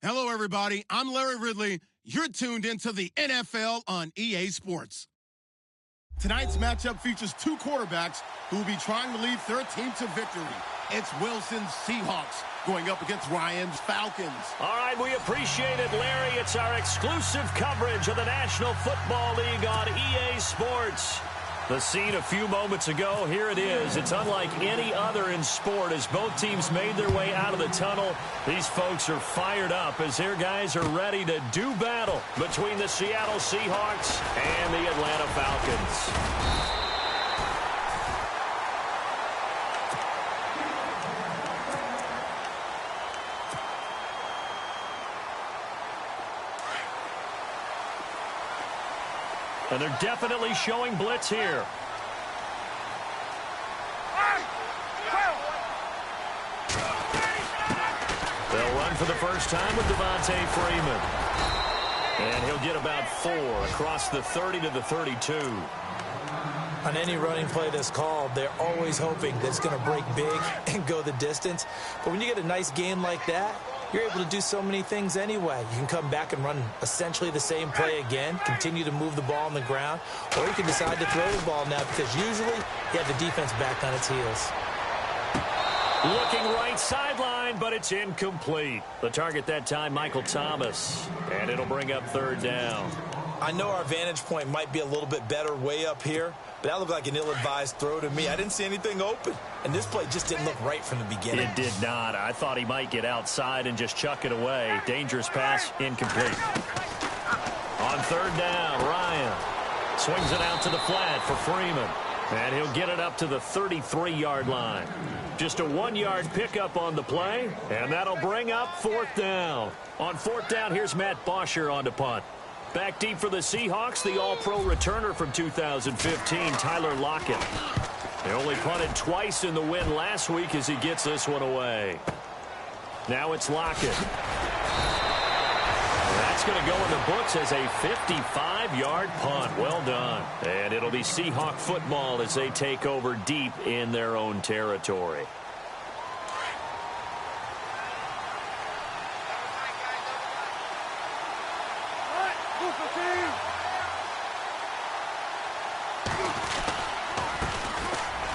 Hello, everybody. I'm Larry Ridley. You're tuned into the NFL on EA Sports. Tonight's matchup features two quarterbacks who will be trying to lead their team to victory. It's Wilson's Seahawks going up against Ryan's Falcons. All right, we appreciate it, Larry. It's our exclusive coverage of the National Football League on EA Sports. The scene a few moments ago, here it is. It's unlike any other in sport as both teams made their way out of the tunnel. These folks are fired up as their guys are ready to do battle between the Seattle Seahawks and the Atlanta Falcons. And they're definitely showing blitz here. They'll run for the first time with Devontae Freeman. And he'll get about 4 across the 30 to the 32. On any running play that's called, they're always hoping that it's going to break big and go the distance. But when you get a nice game like that, you're able to do so many things anyway. You can come back and run essentially the same play again, continue to move the ball on the ground, or you can decide to throw the ball now because usually you have the defense back on its heels. Looking right sideline, but it's incomplete. The target that time, Michael Thomas. And it'll bring up 3rd down. I know our vantage point might be a little bit better way up here, but that looked like an ill-advised throw to me. I didn't see anything open, and this play just didn't look right from the beginning. It did not. I thought he might get outside and just chuck it away. Dangerous pass, incomplete. On 3rd down, Ryan swings it out to the flat for Freeman, and he'll get it up to the 33-yard line. Just a 1-yard pickup on the play, and that'll bring up 4th down. On 4th down, here's Matt Bosher on to punt. Back deep for the Seahawks, the all-pro returner from 2015, Tyler Lockett. They only punted twice in the win last week as he gets this one away. Now it's Lockett. That's going to go in the books as a 55-yard punt. Well done. And it'll be Seahawk football as they take over deep in their own territory.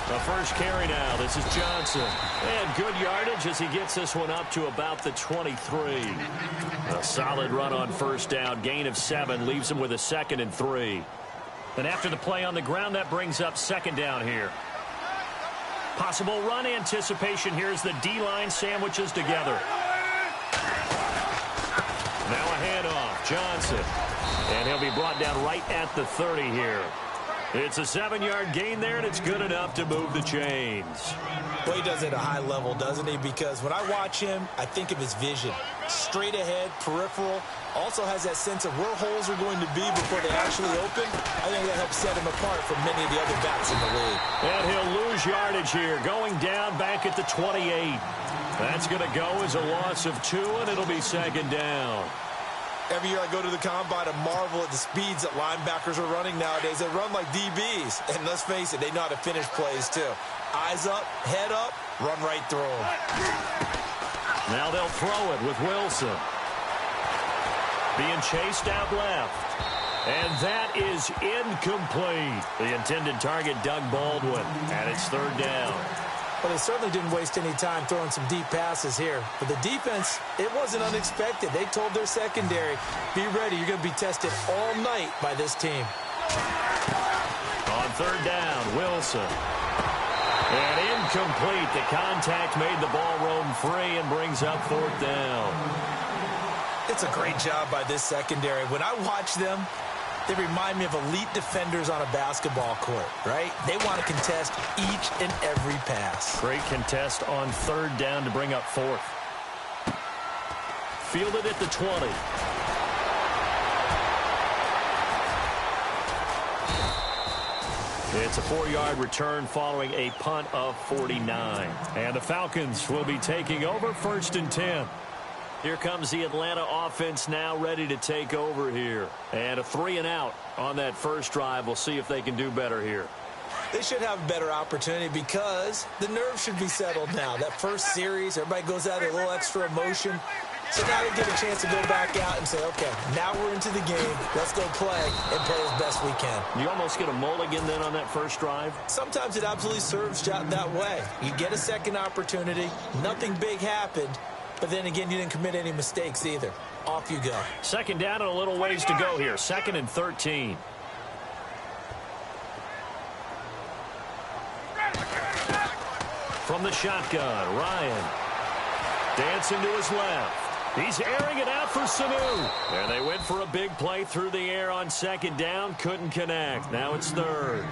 The first carry now. This is Johnson. And good yardage as he gets this one up to about the 23. A solid run on 1st down. Gain of 7 leaves him with a 2nd and 3. And after the play on the ground, that brings up 2nd down here. Possible run anticipation here as the D-line sandwiches together. Now a handoff. Johnson. And he'll be brought down right at the 30 here. It's a 7-yard gain there, and it's good enough to move the chains. Well, he does it at a high level, doesn't he? Because when I watch him, I think of his vision. Straight ahead, peripheral. Also has that sense of where holes are going to be before they actually open. I think that helps set him apart from many of the other backs in the league. And he'll lose yardage here, going down back at the 28. That's going to go as a loss of 2, and it'll be 2nd down. Every year I go to the combine and marvel at the speeds that linebackers are running nowadays. They run like DBs. And let's face it, they know how to finish plays too. Eyes up, head up, run right through them. Now they'll throw it with Wilson. Being chased out left. And that is incomplete. The intended target, Doug Baldwin. And it's 3rd down. Well, they certainly didn't waste any time throwing some deep passes here. But the defense, it wasn't unexpected. They told their secondary, be ready. You're going to be tested all night by this team. On 3rd down, Wilson. And incomplete. The contact made the ball roam free and brings up 4th down. It's a great job by this secondary. When I watch them, they remind me of elite defenders on a basketball court, right? They want to contest each and every pass. Great contest on 3rd down to bring up 4th. Fielded at the 20. It's a 4-yard return following a punt of 49. And the Falcons will be taking over 1st and 10. Here comes the Atlanta offense now ready to take over here. And a 3-and-out on that first drive. We'll see if they can do better here. They should have a better opportunity because the nerves should be settled now. That first series, everybody goes out a little extra emotion. So now they get a chance to go back out and say, okay, now we're into the game. Let's go play and play as best we can. You almost get a mulligan then on that first drive? Sometimes it absolutely serves that way. You get a second opportunity. Nothing big happened. But then again, you didn't commit any mistakes either. Off you go. Second down and a little ways to go here. 2nd and 13. From the shotgun, Ryan. Dancing to his left. He's airing it out for Sanu. And they went for a big play through the air on 2nd down. Couldn't connect. Now it's 3rd.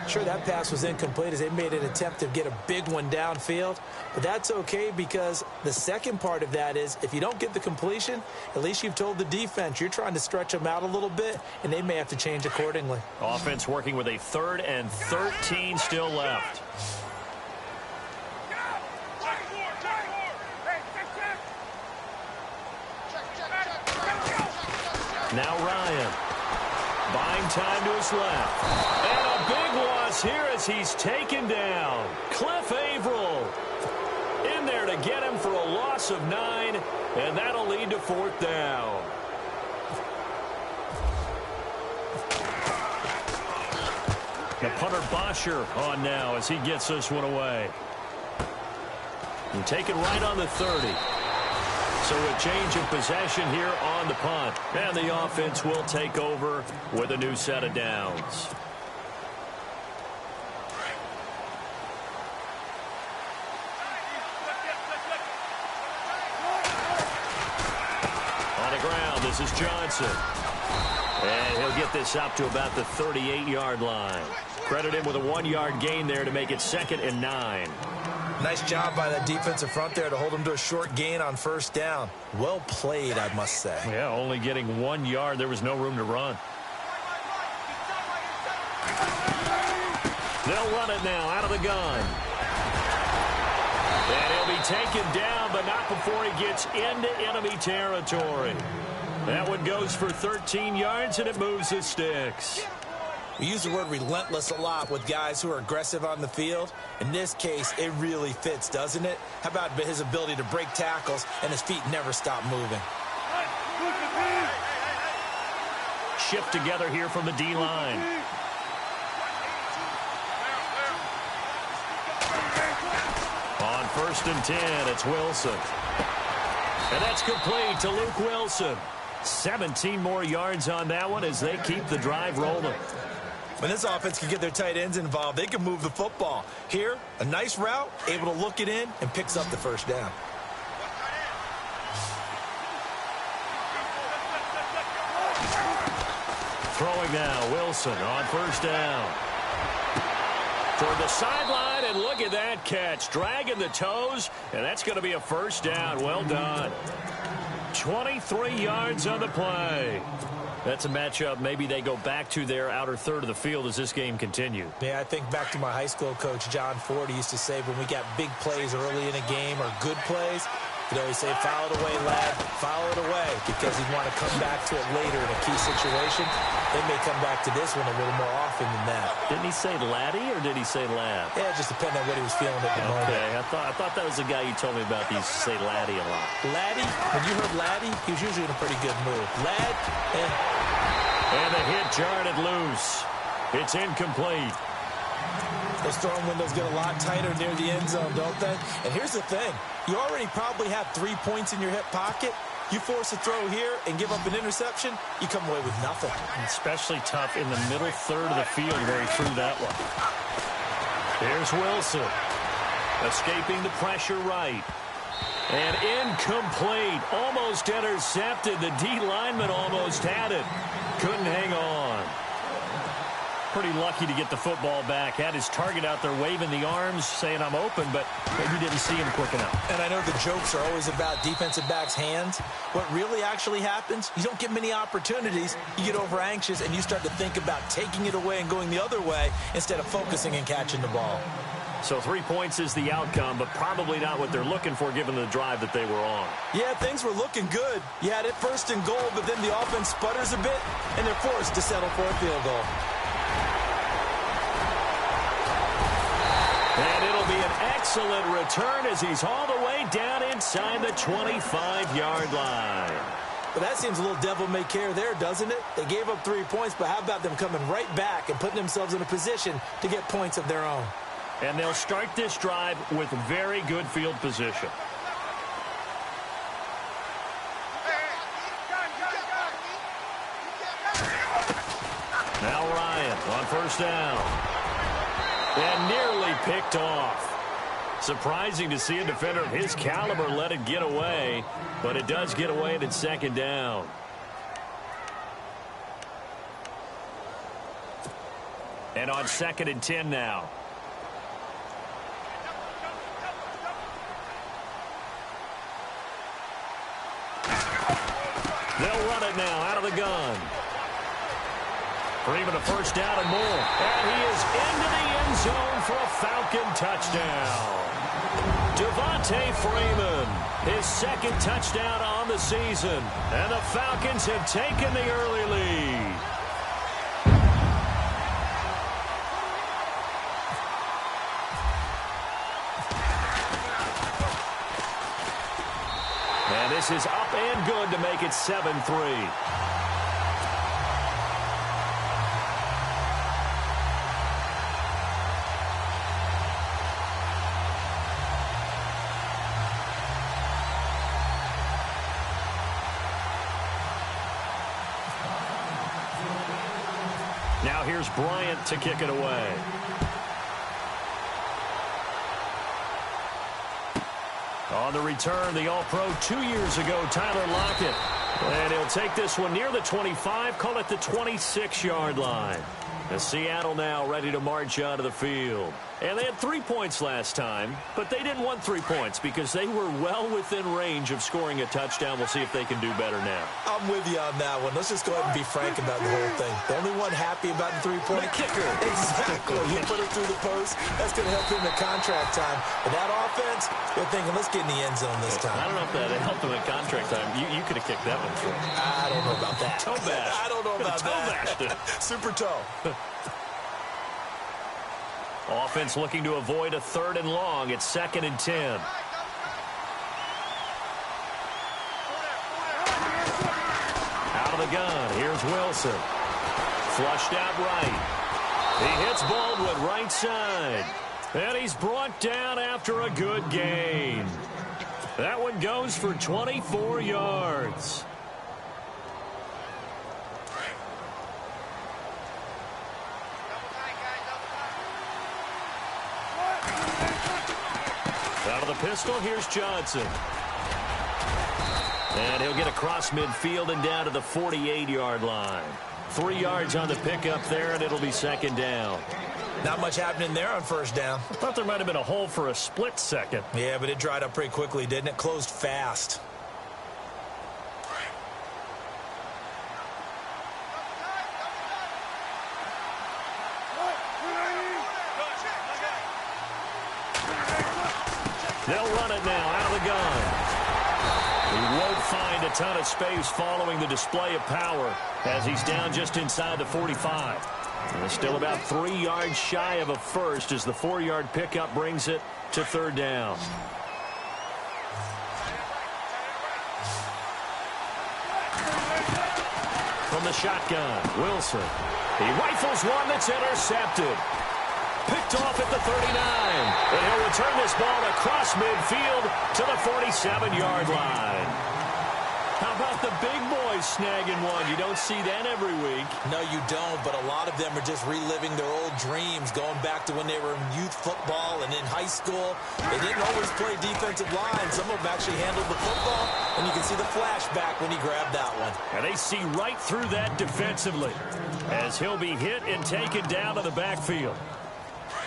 Sure, that pass was incomplete as they made an attempt to get a big one downfield. But that's okay because the second part of that is if you don't get the completion, at least you've told the defense you're trying to stretch them out a little bit, and they may have to change accordingly. Offense working with a 3rd and 13 still left. Now Ryan. Buying time to his left. And a big loss here as he's taken down. Cliff Averill in there to get him for a loss of 9, and that'll lead to 4th down. The punter Bosher on now as he gets this one away. And taken right on the 30. So a change of possession here on the punt. And the offense will take over with a new set of downs. On the ground, this is Johnson. And he'll get this up to about the 38-yard line. Credit him with a 1-yard gain there to make it 2nd and 9. Nice job by that defensive front there to hold him to a short gain on 1st down. Well played, I must say. Yeah, only getting 1 yard. There was no room to run. They'll run it now out of the gun. And he'll be taken down, but not before he gets into enemy territory. That one goes for 13 yards, and it moves the sticks. We use the word relentless a lot with guys who are aggressive on the field. In this case, it really fits, doesn't it? How about his ability to break tackles and his feet never stop moving? Shift together here from the D-line. On 1st and 10, it's Wilson. And that's complete to Luke Wilson. 17 more yards on that one as they keep the drive rolling. When this offense can get their tight ends involved, they can move the football. Here, a nice route, able to look it in, and picks up the 1st down. Throwing now, Wilson on 1st down. Toward the sideline, and look at that catch. Dragging the toes, and that's going to be a 1st down. Well done. 23 yards on the play. That's a matchup maybe they go back to their outer third of the field as this game continues. Yeah, I think back to my high school coach, John Ford. He used to say when we got big plays early in a game or good plays, he'd always say, foul it away, lad, foul it away, because he'd want to come back to it later in a key situation. They may come back to this one a little more often than that. Didn't he say laddie or did he say lad? Yeah, it just depended on what he was feeling at the moment. Okay, I thought that was the guy you told me about. He used to say laddie a lot. Laddie, when you heard laddie, he was usually in a pretty good mood. Lad, And the hit jarred it loose. It's incomplete. Those throwing windows get a lot tighter near the end zone, don't they? And here's the thing. You already probably have 3 points in your hip pocket. You force a throw here and give up an interception, you come away with nothing. Especially tough in the middle third of the field where he threw that one. Here's Wilson. Escaping the pressure right. And incomplete. Almost intercepted. The D lineman almost had it. Couldn't hang on. Pretty lucky to get the football back. Had his target out there waving the arms, saying I'm open, but maybe didn't see him quick enough. And I know the jokes are always about defensive backs' hands. What really actually happens, you don't get many opportunities. You get over anxious, and you start to think about taking it away and going the other way instead of focusing and catching the ball. So 3 points is the outcome, but probably not what they're looking for given the drive that they were on. Yeah, things were looking good. You had it 1st and goal, but then the offense sputters a bit, and they're forced to settle for a field goal. excellent return as he's all the way down inside the 25-yard line. But that seems a little devil-may-care there, doesn't it? They gave up 3 points, but how about them coming right back and putting themselves in a position to get points of their own? And they'll start this drive with very good field position. Now Ryan on first down. And nearly picked off. Surprising to see a defender of his caliber let it get away, but it does get away and it's second down. And on 2nd and 10 now. They'll run it now out of the gun. Freeman a first down and more. And he is into the end zone for a Falcon touchdown. Devontae Freeman, his 2nd touchdown on the season. And the Falcons have taken the early lead. And this is up and good to make it 7-3. Now here's Bryant to kick it away. On the return, the All-Pro 2 years ago, Tyler Lockett. And he'll take this one near the 25, call it the 26-yard line. And Seattle now ready to march out of the field. And they had 3 points last time, but they didn't want 3 points because they were well within range of scoring a touchdown. We'll see if they can do better now. I'm with you on that one. Let's just go ahead and be frank about the whole thing. The only one happy about the three-point kicker. Exactly. He put it through the post. That's going to help him at contract time. But that offense, they're thinking, let's get in the end zone this time. I don't know if that helped him at contract time. You could have kicked that one for him. I don't know about that. Toe bash. I don't know about that. Super toe. Offense looking to avoid a 3rd and long. It's 2nd and 10. Out of the gun. Here's Wilson. Flushed out right. He hits Baldwin right side. And he's brought down after a good gain. That one goes for 24 yards. Out of the pistol, here's Johnson. And he'll get across midfield and down to the 48-yard line. 3 yards on the pickup there, and it'll be 2nd down. Not much happening there on first down. I thought there might have been a hole for a split second. Yeah, but it dried up pretty quickly, didn't it? Closed fast. They'll run it now out of the gun. He won't find a ton of space following the display of power as he's down just inside the 45. And still about 3 yards shy of a first as the 4-yard pickup brings it to 3rd down. From the shotgun, Wilson. He rifles one that's intercepted. Picked off at the 39. And he'll return this ball across midfield to the 47-yard line. How about the big boys snagging one? You don't see that every week. No, you don't, but a lot of them are just reliving their old dreams, going back to when they were in youth football and in high school. They didn't always play defensive line. Some of them actually handled the football, and you can see the flashback when he grabbed that one. And they see right through that defensively as he'll be hit and taken down to the backfield.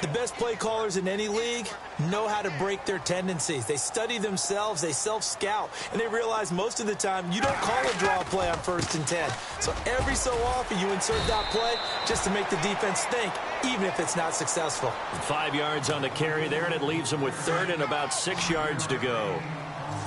The best play callers in any league know how to break their tendencies. They study themselves, they self-scout, and they realize most of the time you don't call a draw play on 1st and 10. So every so often you insert that play just to make the defense think, even if it's not successful. 5 yards on the carry there, and it leaves them with 3rd and about 6 yards to go.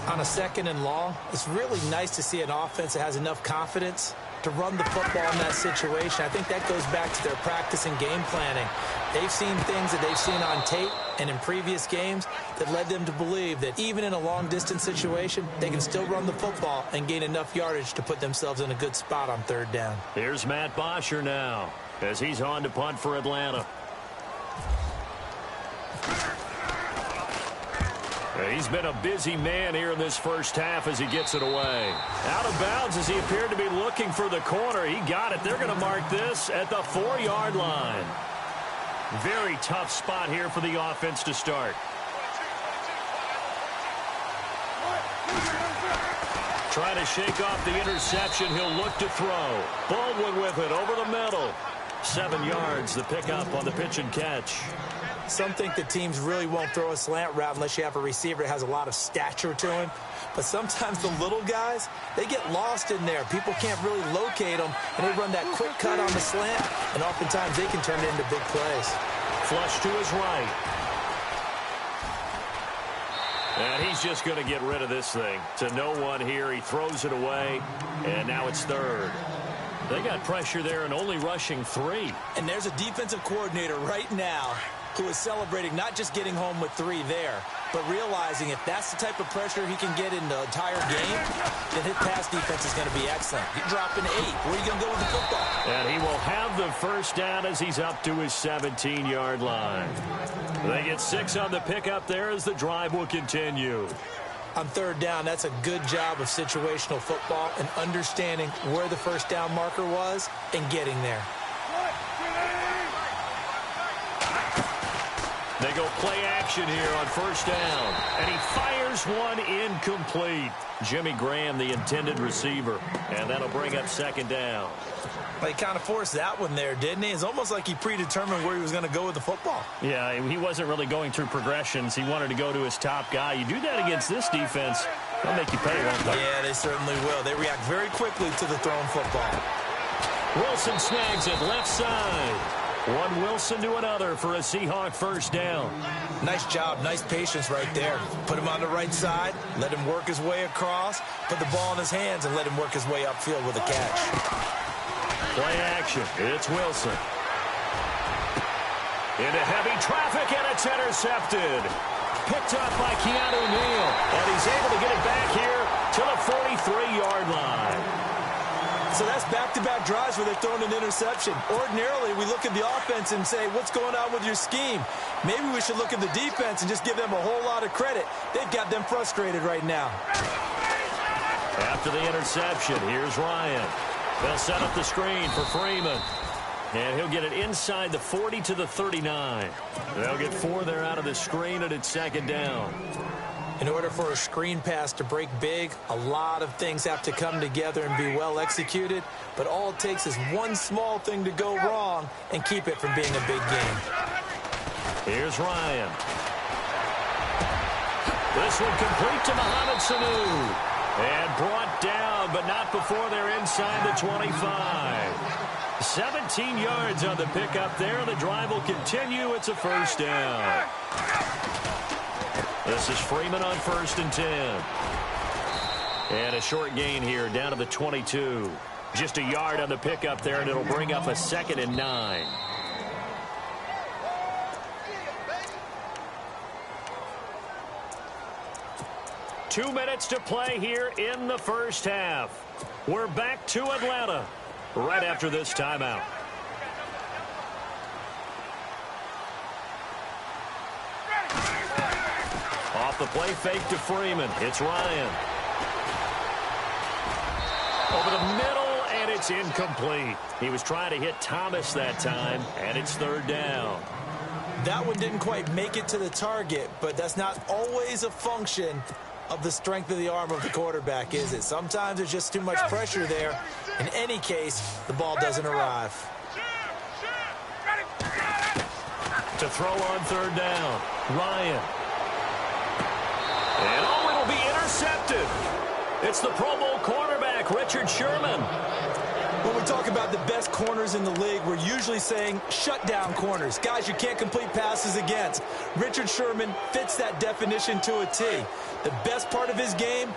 On a 2nd and long, it's really nice to see an offense that has enough confidence to run the football in that situation. I think that goes back to their practice and game planning. They've seen things that they've seen on tape and in previous games that led them to believe that even in a long-distance situation, they can still run the football and gain enough yardage to put themselves in a good spot on third down. Here's Matt Bosher now as he's on to punt for Atlanta. He's been a busy man here in this first half as he gets it away. Out of bounds as he appeared to be looking for the corner. He got it. They're going to mark this at the 4-yard line. Very tough spot here for the offense to start. Trying to shake off the interception. He'll look to throw. Baldwin with it over the middle. 7 yards, the pickup on the pitch and catch. Some think the teams really won't throw a slant route unless you have a receiver that has a lot of stature to him. But sometimes the little guys, they get lost in there. People can't really locate them, and they run that quick cut on the slant, and oftentimes they can turn it into big plays. Flush to his right. And he's just going to get rid of this thing. To no one here. He throws it away, and now it's third. They got pressure there and only rushing 3. And there's a defensive coordinator right now who is celebrating not just getting home with 3 there, but realizing if that's the type of pressure he can get in the entire game, then his pass defense is going to be excellent. You're dropping 8. Where are you going to go with the football? And he will have the first down as he's up to his 17-yard line. They get 6 on the pickup there as the drive will continue. On third down, that's a good job of situational football and understanding where the first down marker was and getting there. They go play action here on first down. And he fires one incomplete. Jimmy Graham, the intended receiver. And that'll bring up second down. Well, he kind of forced that one there, didn't he? It's almost like he predetermined where he was going to go with the football. Yeah, he wasn't really going through progressions. He wanted to go to his top guy. You do that against this defense, they'll make you pay, won't they? Yeah, they certainly will. They react very quickly to the thrown football. Wilson snags it left side. One Wilson to another for a Seahawk first down. Nice job, nice patience right there. Put him on the right side, let him work his way across, put the ball in his hands, and let him work his way upfield with a catch. Play action. It's Wilson. Into heavy traffic, and it's intercepted. Picked up by Keanu Neal, and he's able to get it back here to the 43-yard line. So that's back-to-back drives where they're throwing an interception. Ordinarily, we look at the offense and say, what's going on with your scheme? Maybe we should look at the defense and just give them a whole lot of credit. They've got them frustrated right now. After the interception, here's Ryan. They'll set up the screen for Freeman. And he'll get it inside the 40 to the 39. They'll get 4 there out of the screen, and it's second down. In order for a screen pass to break big, a lot of things have to come together and be well executed. But all it takes is one small thing to go wrong and keep it from being a big game. Here's Ryan. This one complete to Mohamed Sanu. And brought down, but not before they're inside the 25. 17 yards on the pickup there. The drive will continue. It's a first down. This is Freeman on 1st and 10. And a short gain here down to the 22. Just a yard on the pickup there, and it'll bring up a 2nd and 9. Two minutes to play here in the first half. We're back to Atlanta right after this timeout. Off the play fake to Freeman. It's Ryan. Over the middle, and it's incomplete. He was trying to hit Thomas that time, and it's third down. That one didn't quite make it to the target, but that's not always a function of the strength of the arm of the quarterback, is it? Sometimes there's just too much pressure there. In any case, the ball doesn't arrive. To throw on third down, Ryan. And oh, it'll be intercepted. It's the Pro Bowl cornerback, Richard Sherman. When we talk about the best corners in the league, we're usually saying shutdown corners, guys you can't complete passes against. Richard Sherman fits that definition to a T. The best part of his game,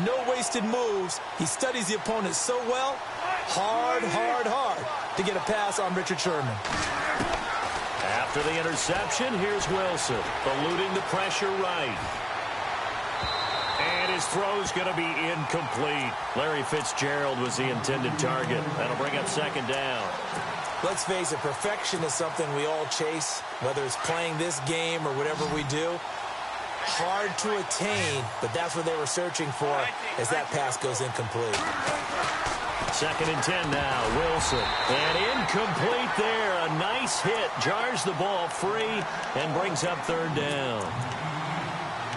no wasted moves. He studies the opponent so well, Hard to get a pass on Richard Sherman. After the interception, here's Wilson, eluding the pressure right. And his throw's going to be incomplete. Larry Fitzgerald was the intended target. That'll bring up second down. Let's face it, perfection is something we all chase, whether it's playing this game or whatever we do. Hard to attain, but that's what they were searching for as that pass goes incomplete. 2nd and 10 now, Wilson. And incomplete there. A nice hit. Jars the ball free and brings up 3rd down.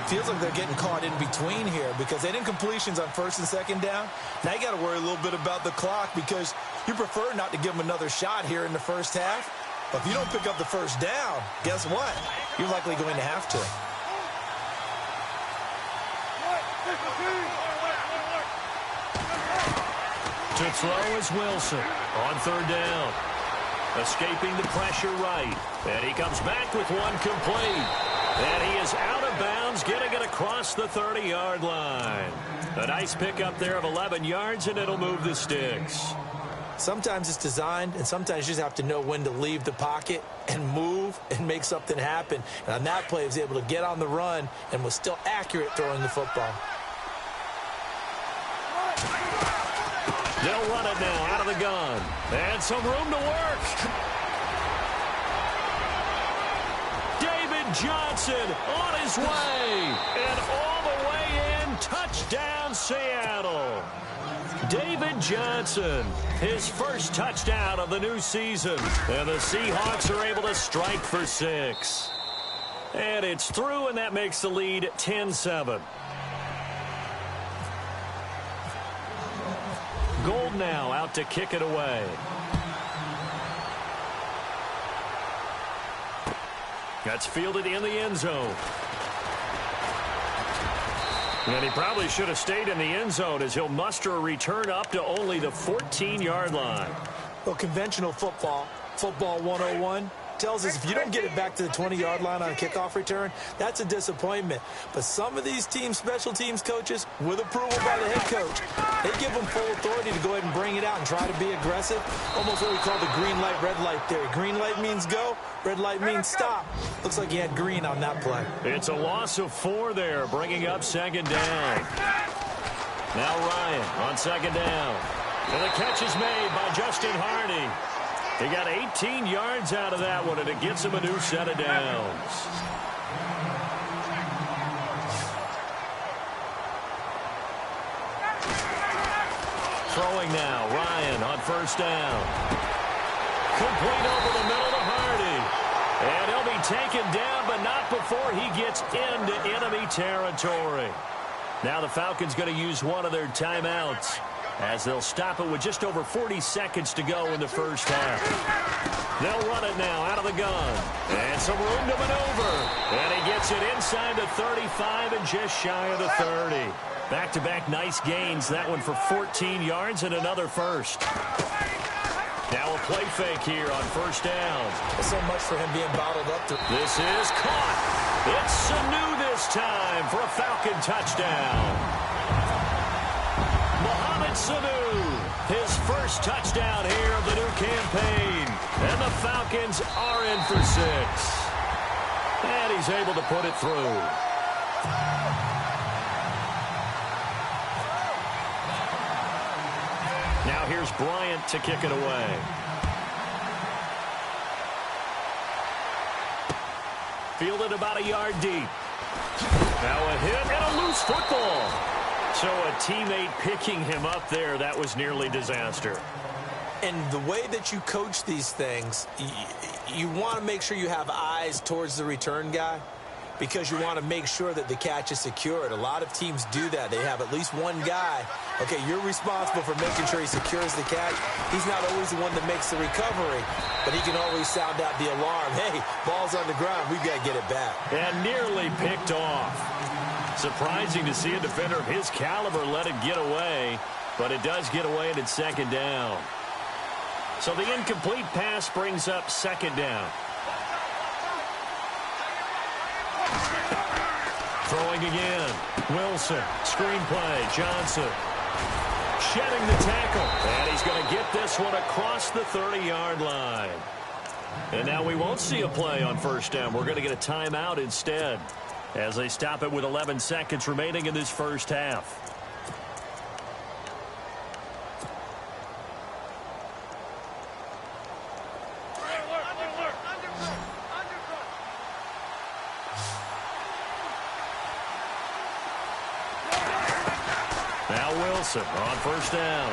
Feels like they're getting caught in between here because they didn't completions on 1st and 2nd down. Now you got to worry a little bit about the clock because you prefer not to give them another shot here in the first half. But if you don't pick up the 1st down, guess what? You're likely going to have to. To throw is Wilson on 3rd down. Escaping the pressure right. And he comes back with one complete. And he is out of bounds, getting it across the 30-yard line. A nice pickup there of 11 yards, and it'll move the sticks. Sometimes it's designed, and sometimes you just have to know when to leave the pocket and move and make something happen. And on that play, he was able to get on the run and was still accurate throwing the football. They'll run it now out of the gun. And some room to work. David Johnson on his way. And all the way in. Touchdown, Seattle. David Johnson, his first touchdown of the new season. And the Seahawks are able to strike for 6. And it's through, and that makes the lead 10-7. Gold now out to kick it away. That's fielded in the end zone. And he probably should have stayed in the end zone as he'll muster a return up to only the 14-yard line. Well, conventional football 101, tells us if you don't get it back to the 20-yard line on a kickoff return, that's a disappointment. But some of these teams, special teams coaches, with approval by the head coach, they give them full authority to go ahead and bring it out and try to be aggressive. Almost what we call the green light, red light theory. Green light means go, red light means stop. Looks like he had green on that play. It's a loss of 4 there, bringing up second down. Now Ryan on second down. And the catch is made by Justin Hardy. He got 18 yards out of that one, and it gets him a new set of downs. Throwing now, Ryan on first down. Complete over the middle to Hardy. And he'll be taken down, but not before he gets into enemy territory. Now the Falcons going to use one of their timeouts, as they'll stop it with just over 40 seconds to go in the first half. They'll run it now out of the gun. And some room to maneuver. And he gets it inside the 35 and just shy of the 30. Back-to-back nice gains. That one for 14 yards and another first. Now a play fake here on first down. So much for him being bottled up. This is caught. It's Sanu this time for a Falcon touchdown. Sanu, his first touchdown here of the new campaign. And the Falcons are in for 6. And he's able to put it through. Now here's Bryant to kick it away. Fielded about a yard deep. Now a hit and a loose football. So a teammate picking him up there, that was nearly disaster. And the way that you coach these things, you want to make sure you have eyes towards the return guy because you want to make sure that the catch is secured. A lot of teams do that. They have at least one guy. Okay, you're responsible for making sure he secures the catch. He's not always the one that makes the recovery, but he can always sound out the alarm. Hey, ball's on the ground. We've got to get it back. And nearly picked off. Surprising to see a defender of his caliber let it get away, but it does get away and it's second down. So the incomplete pass brings up second down. Throwing again. Wilson. Screen play. Johnson. shedding the tackle. And he's going to get this one across the 30-yard line. And now we won't see a play on first down. We're going to get a timeout instead as they stop it with 11 seconds remaining in this first half. Now Wilson on first down.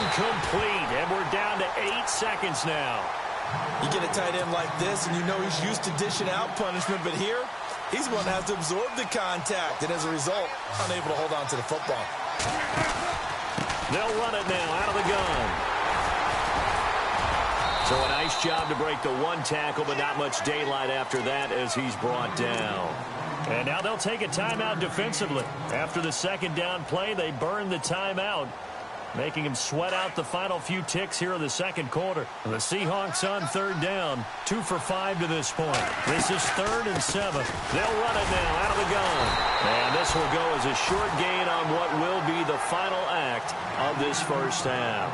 Incomplete, and we're down to 8 seconds now. You get a tight end like this, and you know he's used to dishing out punishment, but here, he's going to have to absorb the contact, and as a result, unable to hold on to the football. They'll run it now out of the gun. So a nice job to break the one tackle, but not much daylight after that as he's brought down. And now they'll take a timeout defensively. After the second down play, they burn the timeout, making him sweat out the final few ticks here in the second quarter. The Seahawks on third down, 2 for 5 to this point. This is 3rd and 7. They'll run it now out of the gun. And this will go as a short gain on what will be the final act of this first half.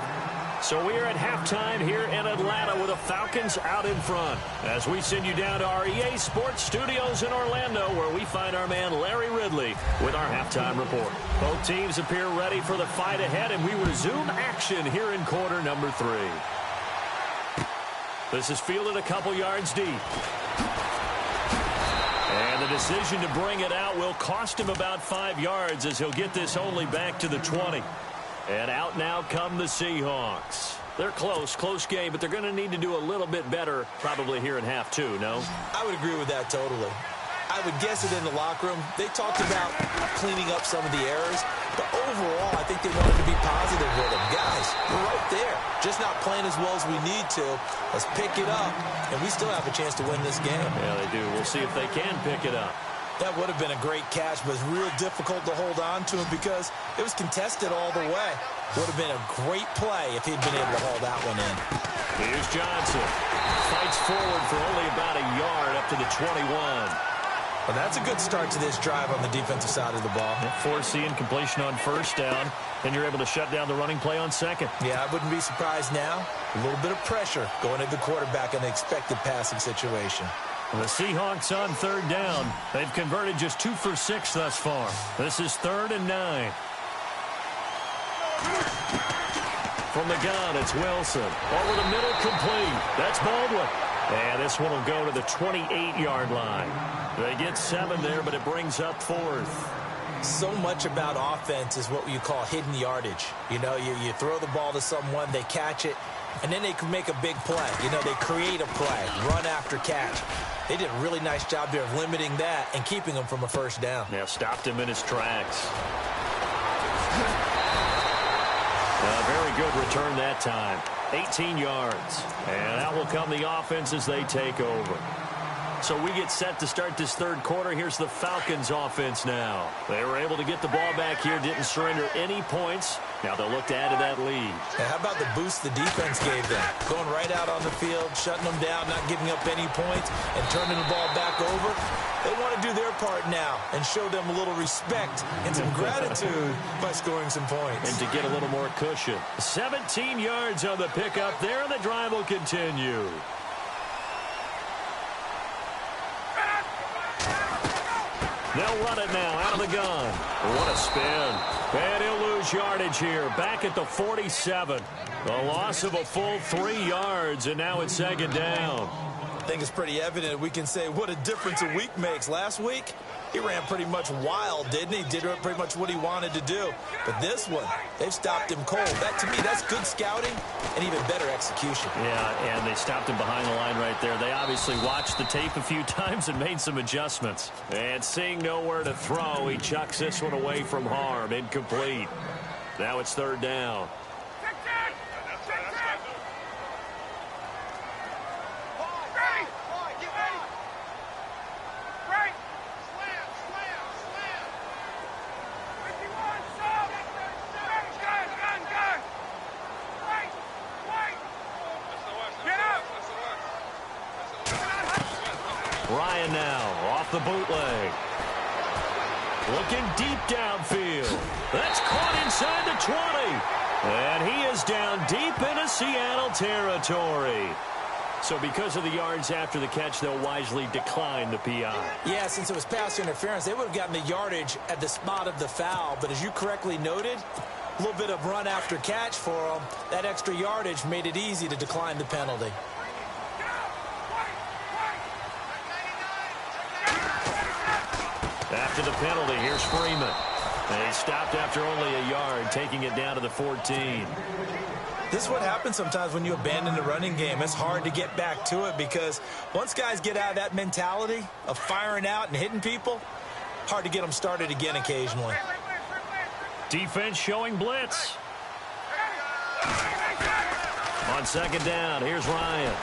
So we are at halftime here in Atlanta with the Falcons out in front as we send you down to our EA Sports Studios in Orlando where we find our man Larry Ridley with our halftime report. Both teams appear ready for the fight ahead, and we resume action here in quarter number 3. This is fielded a couple yards deep. And the decision to bring it out will cost him about 5 yards as he'll get this only back to the 20. And out now come the Seahawks. They're close game, but they're going to need to do a little bit better probably here in half 2, no? I would agree with that totally. I would guess it in the locker room. They talked about cleaning up some of the errors, but overall, I think they wanted to be positive with them. Guys, we're right there. Just not playing as well as we need to. Let's pick it up, and we still have a chance to win this game. Yeah, they do. We'll see if they can pick it up. That would have been a great catch, but it's real difficult to hold on to him because it was contested all the way. Would have been a great play if he'd been able to haul that one in. Here's Johnson. Fights forward for only about a yard up to the 21. Well, that's a good start to this drive on the defensive side of the ball. Force the incompletion on first down, and you're able to shut down the running play on second. Yeah, I wouldn't be surprised now. A little bit of pressure going at the quarterback in the expected passing situation. The Seahawks on third down. They've converted just 2 for 6 thus far. This is 3rd and 9. From the gun, it's Wilson. Over the middle, complete. That's Baldwin. And this one will go to the 28-yard line. They get 7 there, but it brings up 4th. So much about offense is what you call hidden yardage. You know, you throw the ball to someone, they catch it, and then they can make a big play. You know, they create a play, run after catch. They did a really nice job there of limiting that and keeping him from a first down. Yeah, stopped him in his tracks. Very good return that time. 18 yards. And out will come the offense as they take over. So we get set to start this third quarter. Here's the Falcons offense now. They were able to get the ball back here, didn't surrender any points. Now they'll look to add to that lead. And how about the boost the defense gave them? Going right out on the field, shutting them down, not giving up any points, and turning the ball back over. They want to do their part now and show them a little respect and some gratitude by scoring some points. And to get a little more cushion. 17 yards on the pickup there, and the drive will continue. They'll run it now out of the gun. What a spin. And he'll lose yardage here. Back at the 47. The loss of a full 3 yards, and now it's second down. I think it's pretty evident we can say what a difference a week makes. Last week, he ran pretty much wild, didn't he? Did pretty much what he wanted to do. But this one, they've stopped him cold. That, to me, that's good scouting and even better execution. Yeah, and they stopped him behind the line right there. They obviously watched the tape a few times and made some adjustments. And seeing nowhere to throw, he chucks this one away from harm. Incomplete. Now it's third down. Ryan now off the bootleg. Looking deep downfield. That's caught inside the 20. And he is down deep into Seattle territory. So because of the yards after the catch, they'll wisely decline the PI. Yeah, since it was pass interference, they would have gotten the yardage at the spot of the foul. But as you correctly noted, a little bit of run after catch for them. That extra yardage made it easy to decline the penalty. After the penalty, here's Freeman. And he stopped after only a yard, taking it down to the 14. This is what happens sometimes when you abandon the running game. It's hard to get back to it because once guys get out of that mentality of firing out and hitting people, hard to get them started again occasionally. Defense showing blitz. On second down, here's Ryan.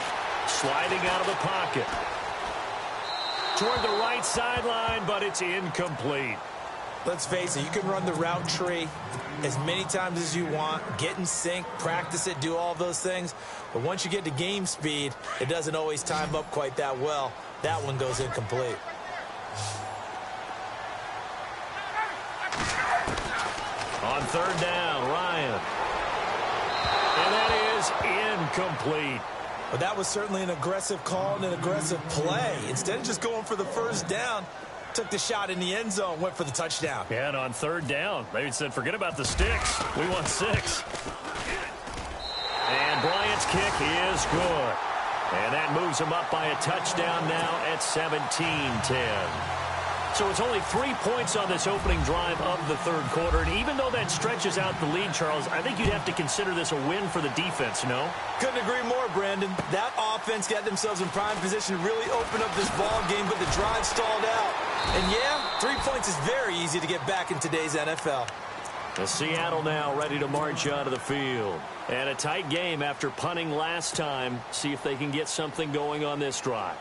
Sliding out of the pocket. Toward the right sideline, but it's incomplete. Let's face it, you can run the route tree as many times as you want, get in sync, practice it, do all those things. But once you get to game speed, it doesn't always time up quite that well. That one goes incomplete. On third down, Ryan. And that is incomplete. But that was certainly an aggressive call and an aggressive play. Instead of just going for the first down, took the shot in the end zone, went for the touchdown. Yeah, and on third down, they said, forget about the sticks. We want 6. And Bryant's kick is good. And that moves him up by a touchdown now at 17-10. So it's only 3 points on this opening drive of the third quarter. And even though that stretches out the lead, Charles, I think you'd have to consider this a win for the defense, no? Couldn't agree more, Brandon. That offense got themselves in prime position to really open up this ball game, but the drive stalled out. And yeah, 3 points is very easy to get back in today's NFL. The Seattle now ready to march onto the field. And a tight game after punting last time. See if they can get something going on this drive.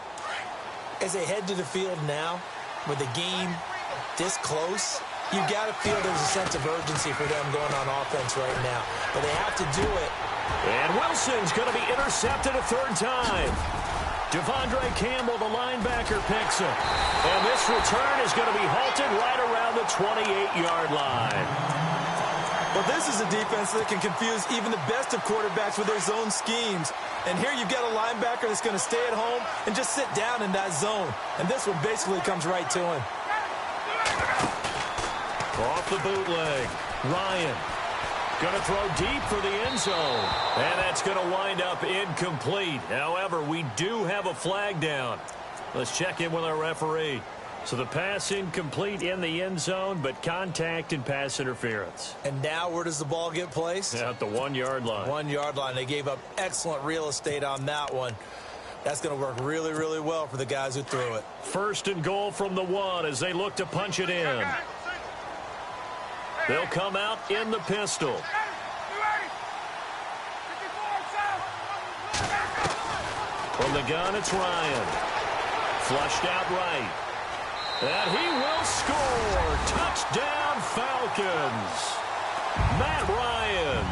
As they head to the field now, with the game this close, you got to feel there's a sense of urgency for them going on offense right now. But they have to do it. And Wilson's going to be intercepted a third time. Devondre Campbell, the linebacker, picks him. And this return is going to be halted right around the 28-yard line. But this is a defense that can confuse even the best of quarterbacks with their zone schemes. And here you've got a linebacker that's going to stay at home and just sit down in that zone. And this one basically comes right to him. Off the bootleg, Ryan going to throw deep for the end zone. And that's going to wind up incomplete. However, we do have a flag down. Let's check in with our referee. So the pass incomplete in the end zone, but contact and pass interference. And now where does the ball get placed? At the 1-yard line. 1-yard line. They gave up excellent real estate on that one. That's going to work really, really well for the guys who threw it. First and goal from the 1 as they look to punch it in. They'll come out in the pistol. From the gun, it's Ryan. Flushed out right. And he will score. Touchdown, Falcons. Matt Ryan,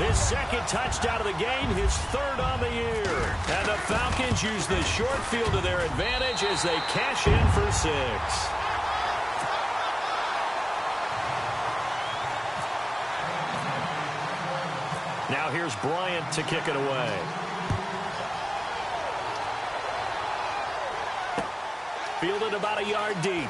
his second touchdown of the game, his third on the year. And the Falcons use the short field to their advantage as they cash in for 6. Now here's Bryant to kick it away. Fielded about a yard deep.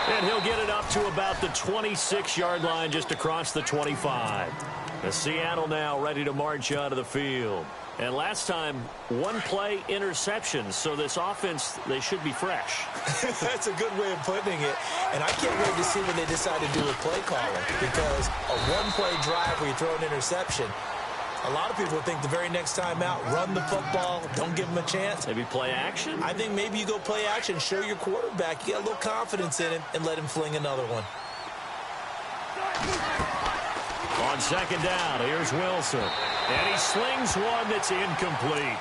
And he'll get it up to about the 26-yard line just across the 25. The Seattle now ready to march onto the field. And last time, 1 play interception. So this offense, they should be fresh. That's a good way of putting it. And I can't wait to see when they decide to do a play calling. Because a 1-play drive where you throw an interception, a lot of people think the very next time out, run the football, don't give him a chance. Maybe play action? I think maybe you go play action, show your quarterback, you got a little confidence in him, and let him fling another one. On second down, here's Wilson. And he slings one that's incomplete.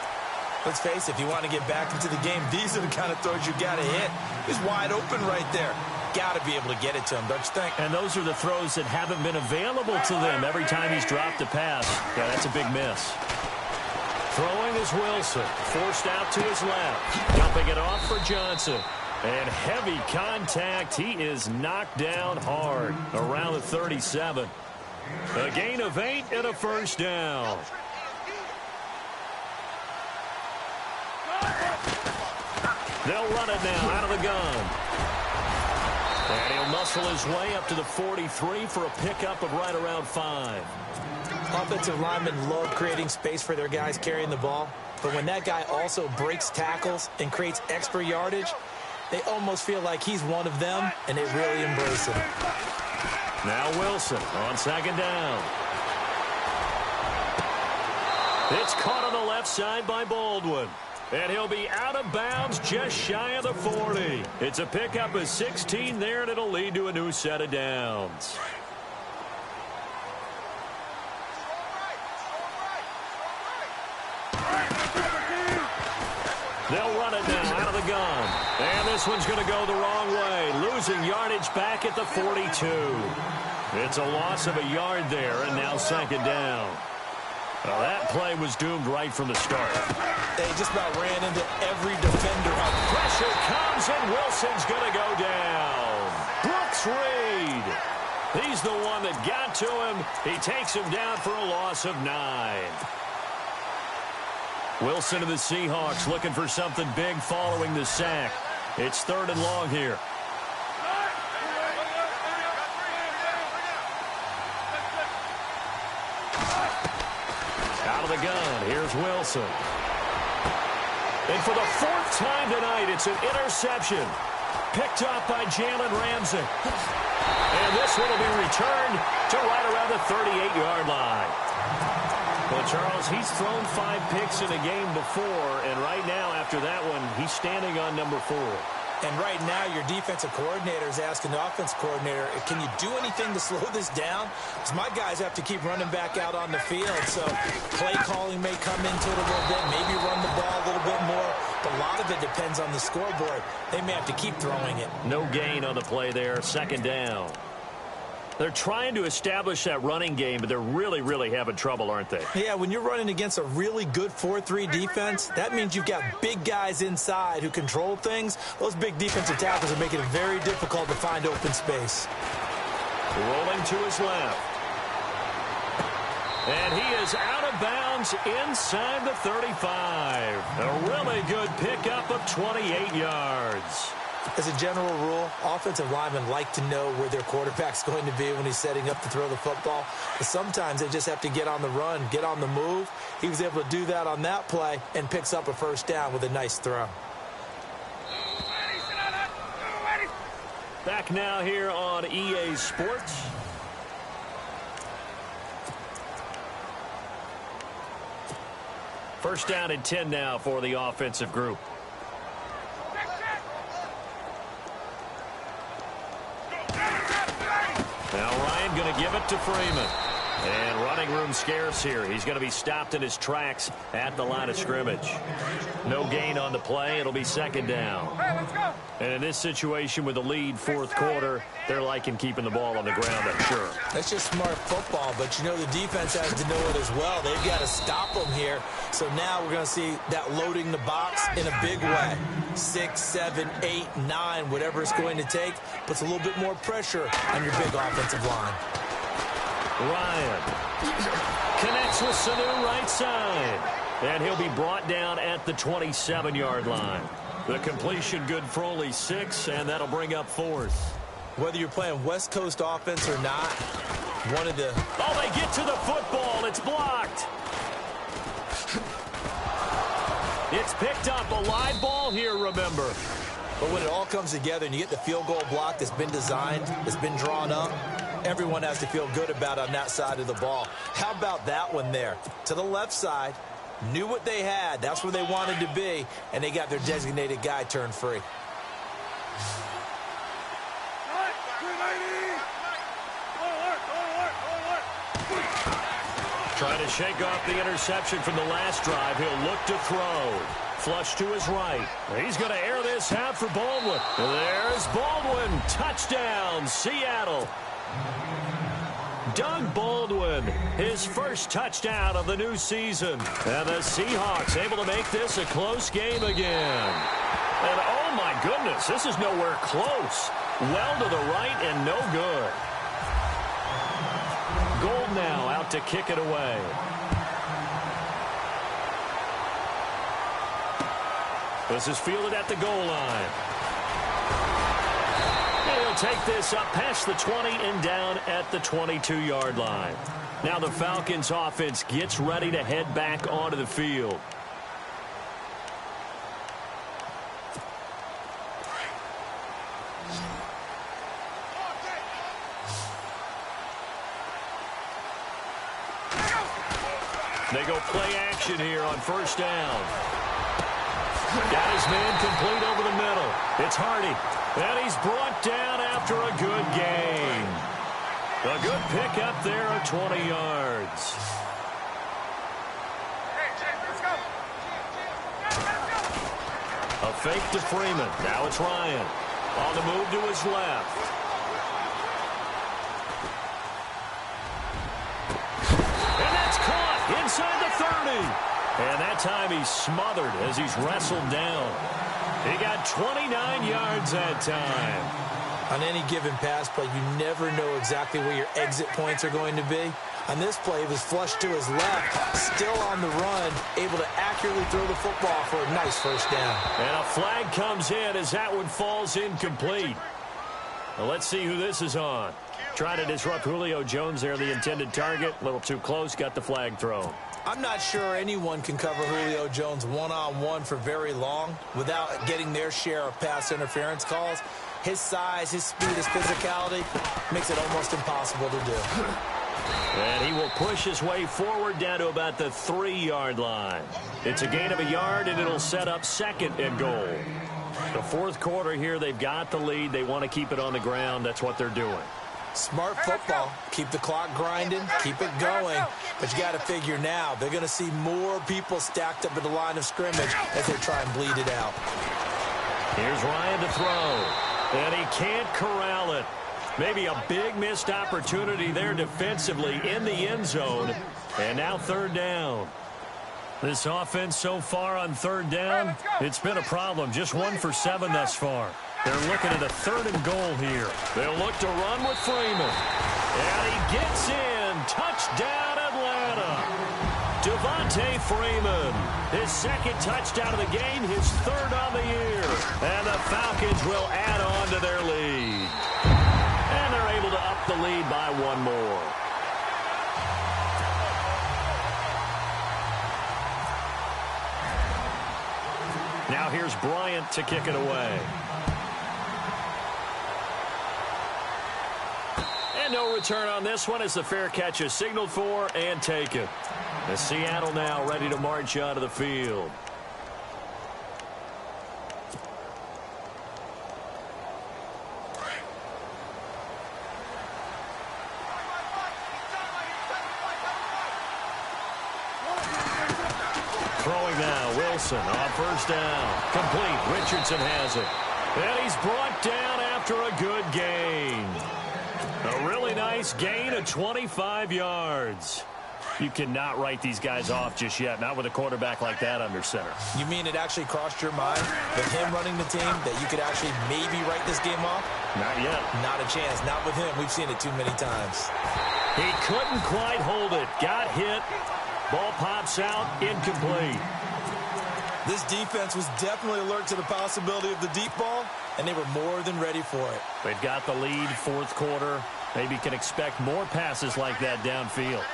Let's face it, if you want to get back into the game, these are the kind of throws you got to hit. He's wide open right there. Got to be able to get it to him, don't you think? And those are the throws that haven't been available to them every time he's dropped a pass. Yeah, that's a big miss. Throwing is Wilson. Forced out to his left. Dumping it off for Johnson. And heavy contact. He is knocked down hard around the 37. A gain of 8 and a first down. They'll run it now out of the gun. And he'll muscle his way up to the 43 for a pickup of right around 5. Offensive linemen love creating space for their guys carrying the ball. But when that guy also breaks tackles and creates extra yardage, they almost feel like he's one of them, and they really embrace him. Now Wilson on second down. It's caught on the left side by Baldwin. And he'll be out of bounds just shy of the 40. It's a pickup of 16 there, and it'll lead to a new set of downs. They'll run it now out of the gun. And this one's going to go the wrong way, losing yardage back at the 42. It's a loss of a yard there, and now second down. Well, that play was doomed right from the start. They just about ran into every defender. Pressure comes, and Wilson's going to go down. Brooks Reed. He's the one that got to him. He takes him down for a loss of 9. Wilson and the Seahawks looking for something big following the sack. It's 3rd and long here. Out of the gun, here's Wilson. And for the 4th time tonight, it's an interception. Picked up by Jalen Ramsey. And this one will be returned to right around the 38-yard line. Well, Charles, he's thrown 5 picks in a game before, and right now, after that one, he's standing on number 4. And right now, your defensive coordinator is asking the offense coordinator, can you do anything to slow this down? Because my guys have to keep running back out on the field. So play calling may come into it a little bit, maybe run the ball a little bit more. But a lot of it depends on the scoreboard. They may have to keep throwing it. No gain on the play there, second down. They're trying to establish that running game, but they're really having trouble, aren't they? Yeah, when you're running against a really good 4-3 defense, that means you've got big guys inside who control things. Those big defensive tackles are making it very difficult to find open space. Rolling to his left. And he is out of bounds inside the 35. A really good pickup of 28 yards. As a general rule, offensive linemen like to know where their quarterback's going to be when he's setting up to throw the football. But sometimes they just have to get on the run, get on the move. He was able to do that on that play and picks up a first down with a nice throw. Back now here on EA Sports. First down and 10 now for the offensive group. Now Ryan going to give it to Freeman. And running room scarce here. He's going to be stopped in his tracks at the line of scrimmage. No gain on the play. It'll be second down. Hey, let's go. And in this situation with the lead 4th quarter, they're liking keeping the ball on the ground, I'm sure. That's just smart football, but you know the defense has to know it as well. They've got to stop them here. So now we're going to see that loading the box in a big way. 6, 7, 8, 9, whatever it's going to take, puts a little bit more pressure on your big offensive line. Ryan connects with Sanu right side. And he'll be brought down at the 27-yard line. The completion good for only 6, and that'll bring up 4th. Whether you're playing West Coast offense or not, one of the... Oh, they get to the football. It's blocked. It's picked up. A live ball here, remember. But when it all comes together and you get the field goal block that's been designed, that's been drawn up, everyone has to feel good about on that side of the ball. How about that one there? To the left side, knew what they had. That's where they wanted to be, and they got their designated guy turned free. Trying to shake off the interception from the last drive. He'll look to throw. Flush to his right. He's going to air this out for Baldwin. There's Baldwin. Touchdown, Seattle. Doug Baldwin, his first touchdown of the new season. And the Seahawks able to make this a close game again. And my goodness, this is nowhere close. Well to the right and no good. Gold now out to kick it away. This is fielded at the goal line. And he'll take this up past the 20 and down at the 22-yard line. Now the Falcons offense gets ready to head back onto the field. They go play action here on first down. Got his man complete over the middle. It's Hardy. And he's brought down after a good gain. A good pickup there of 20 yards. A fake to Freeman. Now it's Ryan. On the move to his left. And that's caught inside the 30. And that time he's smothered as he's wrestled down. He got 29 yards that time. On any given pass play, you never know exactly where your exit points are going to be. On this play, he was flushed to his left, still on the run, able to accurately throw the football for a nice first down. And a flag comes in as that one falls incomplete. Well, let's see who this is on. Trying to disrupt Julio Jones there, the intended target. A little too close, got the flag thrown. I'm not sure anyone can cover Julio Jones one-on-one for very long without getting their share of pass interference calls. His size, his speed, his physicality makes it almost impossible to do. And he will push his way forward down to about the 3-yard line. It's a gain of a yard, and it'll set up second and goal. The fourth quarter here, they've got the lead. They want to keep it on the ground. That's what they're doing. Smart football. Keep the clock grinding. Keep it going. But you got to figure now, they're going to see more people stacked up at the line of scrimmage as they try and bleed it out. Here's Ryan to throw. And he can't corral it. Maybe a big missed opportunity there defensively in the end zone. And now third down. This offense so far on third down, it's been a problem. Just 1 for 7 thus far. They're looking at a third and goal here. They'll look to run with Freeman. And he gets in. Touchdown, Atlanta. Devontae Freeman. His second touchdown of the game, his third on the year. And the Falcons will add on to their lead. And they're able to up the lead by 1 more. Now here's Bryant to kick it away. And no return on this one as the fair catch is signaled for and taken. The Seattle now ready to march onto the field. Throwing now, Wilson on first down. Complete, Richardson has it. And he's brought down after a good gain. A really nice gain of 25 yards. You cannot write these guys off just yet, not with a quarterback like that under center. You mean it actually crossed your mind with him running the team that you could actually maybe write this game off? Not yet. Not a chance. Not with him. We've seen it too many times. He couldn't quite hold it. Got hit. Ball pops out. Incomplete. This defense was definitely alert to the possibility of the deep ball, and they were more than ready for it. They've got the lead, fourth quarter. Maybe can expect more passes like that downfield.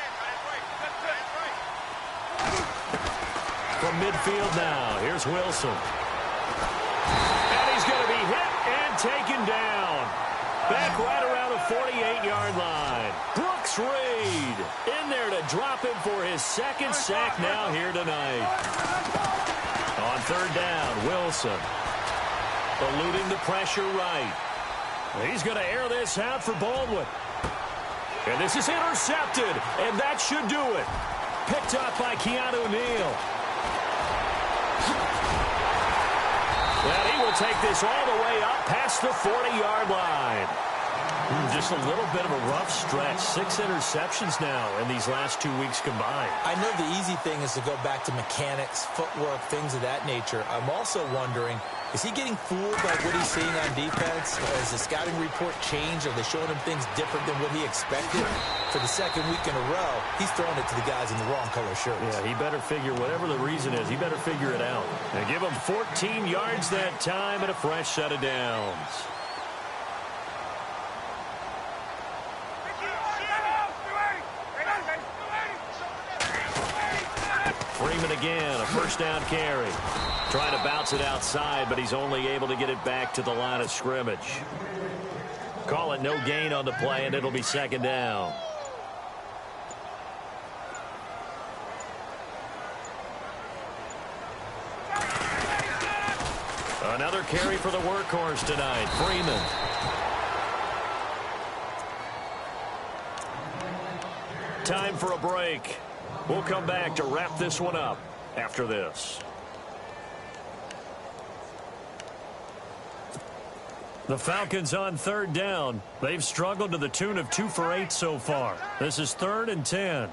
From midfield now, here's Wilson. And he's going to be hit and taken down. Back right around the 48-yard line. Brooks Reed in there to drop him for his second sack now here tonight. On third down, Wilson eluding the pressure right. He's going to air this out for Baldwin. And this is intercepted, and that should do it. Picked up by Keanu Neal. And he will take this all the way up past the 40-yard line. Just a little bit of a rough stretch. 6 interceptions now in these last 2 weeks combined. I know the easy thing is to go back to mechanics, footwork, things of that nature. I'm also wondering, is he getting fooled by what he's seeing on defense? Has the scouting report changed? Are they showing him things different than what he expected? For the second week in a row, he's throwing it to the guys in the wrong color shirts. Yeah, he better figure, whatever the reason is, he better figure it out. And give him 14 yards that time and a fresh set of downs. Freeman again, a first down carry. Trying to bounce it outside, but he's only able to get it back to the line of scrimmage. Call it no gain on the play, and it'll be second down. Another carry for the workhorse tonight, Freeman. Time for a break. We'll come back to wrap this one up after this. The Falcons on third down. They've struggled to the tune of 2 for 8 so far. This is 3rd and 10.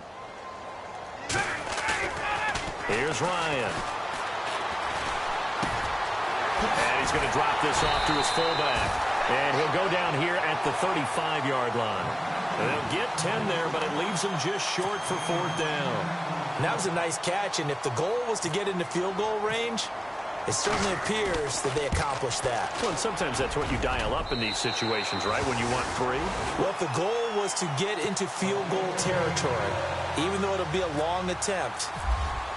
Here's Ryan. And he's going to drop this off to his fullback. And he'll go down here at the 35-yard line. They'll get 10 there, but it leaves them just short for 4th down. And that was a nice catch, and if the goal was to get into field goal range, it certainly appears that they accomplished that. Well, and sometimes that's what you dial up in these situations, right, when you want 3? Well, if the goal was to get into field goal territory, even though it'll be a long attempt,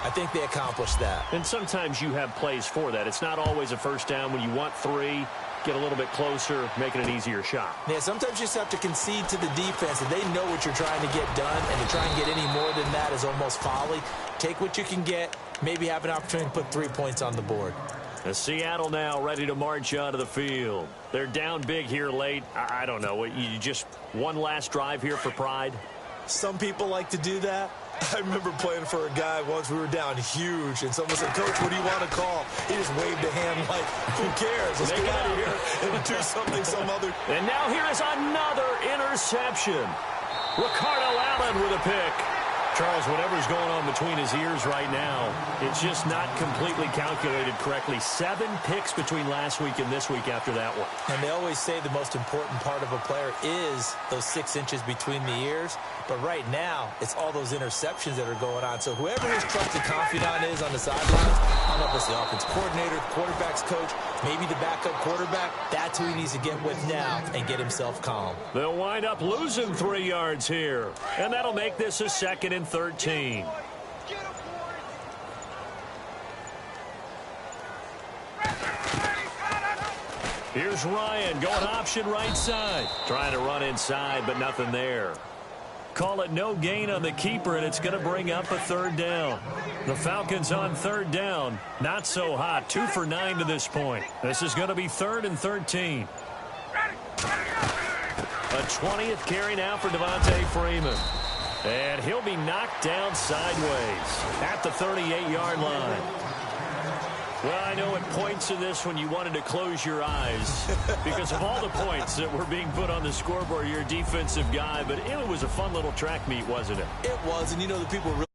I think they accomplished that. And sometimes you have plays for that. It's not always a first down when you want 3. Get a little bit closer, making an easier shot. Yeah, sometimes you just have to concede to the defense that they know what you're trying to get done, and to try and get any more than that is almost folly. Take what you can get, maybe have an opportunity to put 3 points on the board. And Seattle now ready to march onto the field. They're down big here late. I don't know. You just one last drive here for pride? Some people like to do that. I remember playing for a guy once. We were down huge, and someone said, "Coach, what do you want to call?" He just waved a hand like, who cares? Let's get out of here and do something some other. And now here is another interception. Ricardo Allen with a pick. Charles, whatever's going on between his ears right now, it's just not completely calculated correctly. 7 picks between last week and this week after that one. And they always say the most important part of a player is those 6 inches between the ears. But right now, it's all those interceptions that are going on. So whoever his trusted confidant is on the sidelines, I don't know if it's the offense coordinator, the quarterback's coach, maybe the backup quarterback, that's who he needs to get with now and get himself calm. They'll wind up losing 3 yards here. And that'll make this a 2nd and 13. Here's Ryan going option right side. Trying to run inside, but nothing there. Call it no gain on the keeper, and it's going to bring up a 3rd down. The Falcons on 3rd down. Not so hot. 2 for 9 to this point. This is going to be 3rd and 13. A 20th carry now for Devontae Freeman. And he'll be knocked down sideways at the 38-yard line. Well, I know at points in this when you wanted to close your eyes because of all the points that were being put on the scoreboard. You're a defensive guy, but it was a fun little track meet, wasn't it? It was, and you know the people really